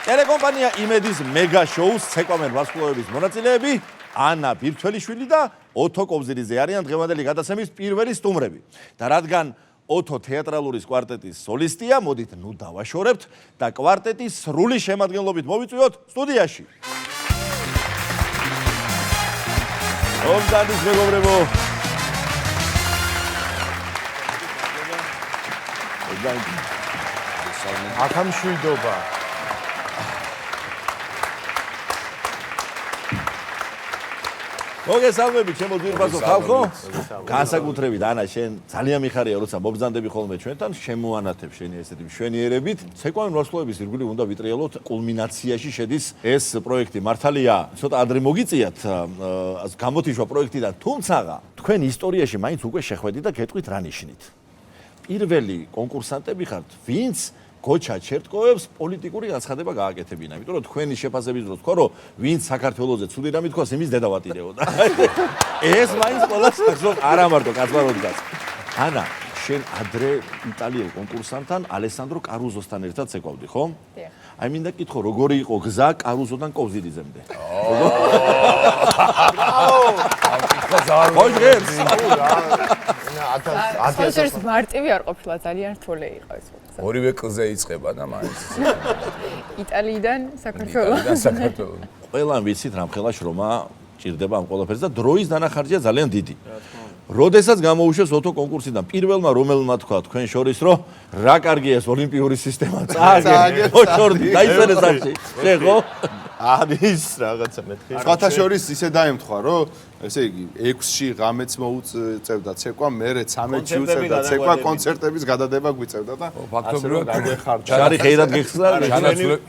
ტელეკომპანია იმედის მეგა შოუს ცეკვამენ ვარსკვლავების მონაწილეები ანა ბირთველიშვილი და ოთო კობზიძე არიან დღევანდელი გადაცემის პირველი სტუმრები. და რადგან ოთო თეატრალური კვარტეტის სოლისტია, მოდით ნუ დავაშორებთ და კვარტეტის სრული შემადგენლობით მოვიწვიოთ სტუდიაში. ომდანის მეგობრებო. აქამშვიდობა. მოგესალმებით, ჩემო ძვირფასო ხალხო. განსაკუთრებით ანა, შენ ძალიან მიხარია, როცა მობრძანდები ხოლმე ჩვენთან, შემოანათებ შენი ესეთი მშვენიერებით. ცეკვამენ ვარსკვლავების ირგვლივ უნდა ვიტრიალოთ, კულმინაციაში შედის ეს პროექტი. მართალია, ცოტა ადრე მოგიწიათ გამოთიშვა პროექტიდან, თუმცა თქვენ ისტორიაში მაინც უკვე შეხვედით და გეტყვით რა ნიშნით. პირველი კონკურსანტები ხართ, ვინც გოჩა ჩერტკოვებს პოლიტიკური განცხადება გააკეთებინა. იმიტომ რომ თქვენი შეფასების დროს თქვა რომ ვინც საქართველოზე ცუდი რამე თქვას, იმის დედა ვატირეოდა. ეს მაინც ყველას ახსოვს, არა მარტო კაცმაროდგას. ანა, შენ ადრე იტალიელ კონკურსანტთან ალესანდრო კარუზოსთან ერთად ცეკვავდი, ხო? დიახ. აი მინდა კითხო, როგორი იყო გზა კარუზოდან კობზიძემდე? ასეშერს მარტივი არ ყოფილა, ძალიან რთული იყო ეს. ორივე კლზე იწყება და მაინც. იტალიიდან საქართველოს. ყველამ ვიცით რამხელა შრომა ჭირდება ამ ყველაფერს და დროის დანახარჯია ძალიან დიდი. როდესაც გამოუშვეს ოთო კონკურსიდან პირველმა რომელმა თქვა თქვენ შორის რომ რა კარგია ეს ოლიმპიური სისტემა წააგე ოჩორდი დაიწერეს ახში შეხო არის რაღაცა მეთქი. სხვათა შორის ისე დაემთხვა რომ ესე იგი 6-ში ღამეც მოუწევდა ცეკვა, მერე 13-ში უწევდა ცეკვა, კონცერტების გადადება გვიწევდა და ფაქტობრივად შარი ხეირად გიხსნა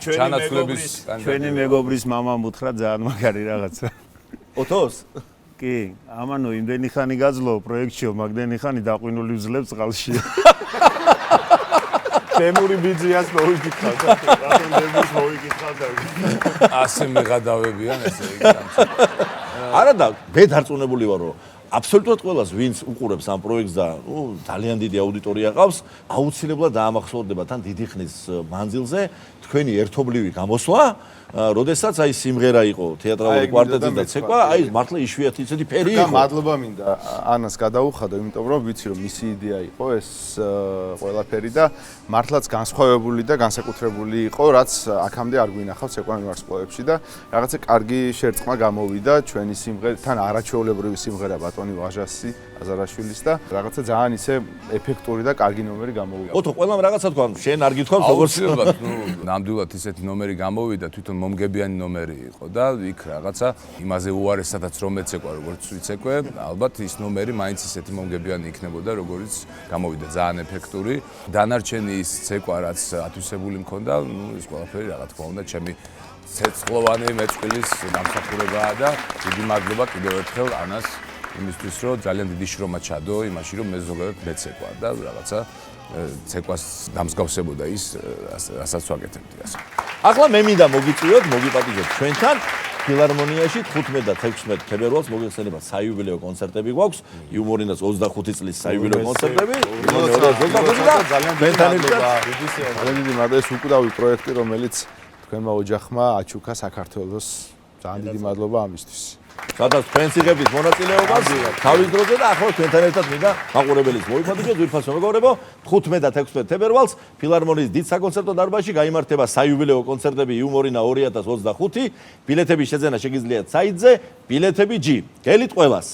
ჩანაცვლების ჩვენი მეგობრის მამამ უთხრა ძალიან მაგარი რაღაცა. ოთოს კი, ამანო იმდენი ხანი გაძლო პროექტშიო, მაგდენი ხანი დაყვინული ვძლებს წყალში. თემური ბიძიას მოვიკითხავ და რატომ მოვიკითხავ და ასე მეღადავებიან ესე იგი. არა და მე დარწმუნებული ვარ რომ აბსოლუტურად ყველას ვინც უყურებს ამ პროექტს და ძალიან დიდი აუდიტორია ყავს, აუცილებლად დაამახსოვრდება თან დიდი ხნის მანძილზე თქვენი ერთობლივი გამოსვლა, როდესაც აი სიმღერა იყო თეატრალური კვარტეტი და ცეკვა, აი მართლა იშვიათი ისეთი ფერი იყო. და მადლობა მინდა ანას გადაუხადო, იმიტომ რომ ვიცი რომ მისი იდეა იყო ეს ყველაფერი და მართლაც განსხვავებული და განსაკუთრებული იყო, რაც აქამდე არ გვინახავს ცეკვამენ ვარსკვლავებში და რაღაცა კარგი შერწყმა გამოვიდა ჩვენი სიმღერთან, არაჩვეულებრივი სიმღერა ბატონი ვაჟასი აზარაშვილის და რაღაცა ძალიან ისე ეფექტური და კარგი ნომერი გამოვიდა. ოთო, ყველამ რაღაცა თქვა, შენ არ გითხოვს როგორც ნამდვილად ისეთი ნომერი გამოვიდა, თვითონ მომგებიანი ნომერი იყო და იქ რაღაცა იმაზე უარესადაც რომ ეცეკვა როგორც ვიცეკვე, ალბათ ის ნომერი მაინც ისეთი მომგებიანი იქნებოდა, როგორც გამოვიდა ძალიან ეფექტური. დანარჩენი ის ცეკვა რაც ათვისებული მქონდა, ის ყველაფერი რა თქმა უნდა ჩემი ცეცხლოვანი მეწყვილის დამსახურებაა და დიდი მადლობა კიდევ ერთხელ ანას იმისთვის რომ ძალიან დიდი შრომა ჩადო იმაში რომ მე ზოგადად მეცეკვა და რაღაცა ცეკვას დამსგავსებოდა ის რასაც ვაკეთებდი ასე. ახლა მე მინდა მოგიწვიოთ, მოგიპატიჟოთ ჩვენთან ფილარმონიაში 15 და 16 თებერვალს მოგეხსენება საიუბილეო კონცერტები გვაქვს. იუმორინას 25 წლის საიუბილეო კონცერტები. ძალიან დიდი მადლობა ეს უკვდავი პროექტი რომელიც თქვენმა ოჯახმა აჩუქა საქართველოს. ძალიან დიდი მადლობა ამისთვის. სადაც თქვენს იღებთ მონაწილეობას თავის დროზე და ახლა თქვენთან ერთად მინდა მაყურებელიც მოიფადიჯოთ ძვირფასო მეგობრებო 15 და 16 თებერვალს ფილარმონიის დიდ საკონცერტო დარბაზში გაიმართება საიუბილეო კონცერტები იუმორინა 2025 ბილეთების შეძენა შეგიძლიათ საიტზე ბილეთები G გელით ყველას